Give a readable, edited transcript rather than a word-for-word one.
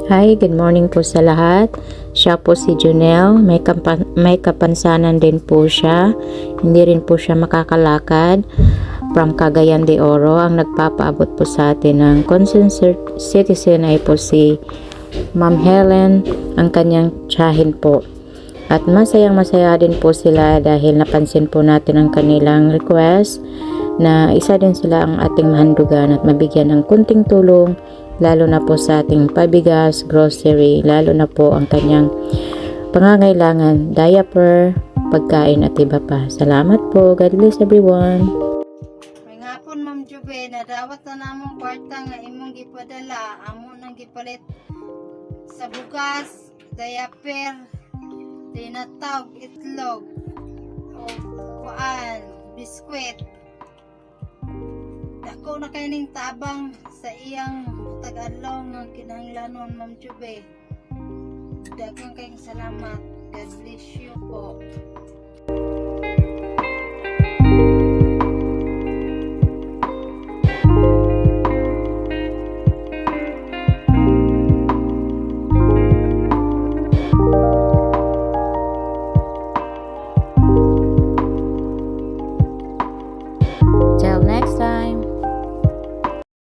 Hi, good morning po sa lahat. Siya po si Junel. May kapansanan din po siya. Hindi rin po siya makakalakad. From Cagayan de Oro. Ang nagpapaabot po sa atin ng concerned citizen ay po si Ma'am Helen, ang kanyang tiyahin po. At masayang-masaya din po sila dahil napansin po natin ang kanilang request na isa din sila ang ating mahandugan at mabigyan ng kunting tulong, lalo na po sa ating pabigas, grocery, lalo na po ang kanyang pangangailangan, diaper, pagkain at iba pa. Salamat po. God bless everyone. May ngapon Ma'am Jube, nadawat na namong kwarta nga imong gipadala, amo nang gipalit sa bugas, diaper, tinatawag, itlog, o kuan, biskwit. Dako na kay ning tabang sa iyang tag-adlaw nga kinahanglanon Ma'am Jube. Daghang kayong salamat. God bless you po.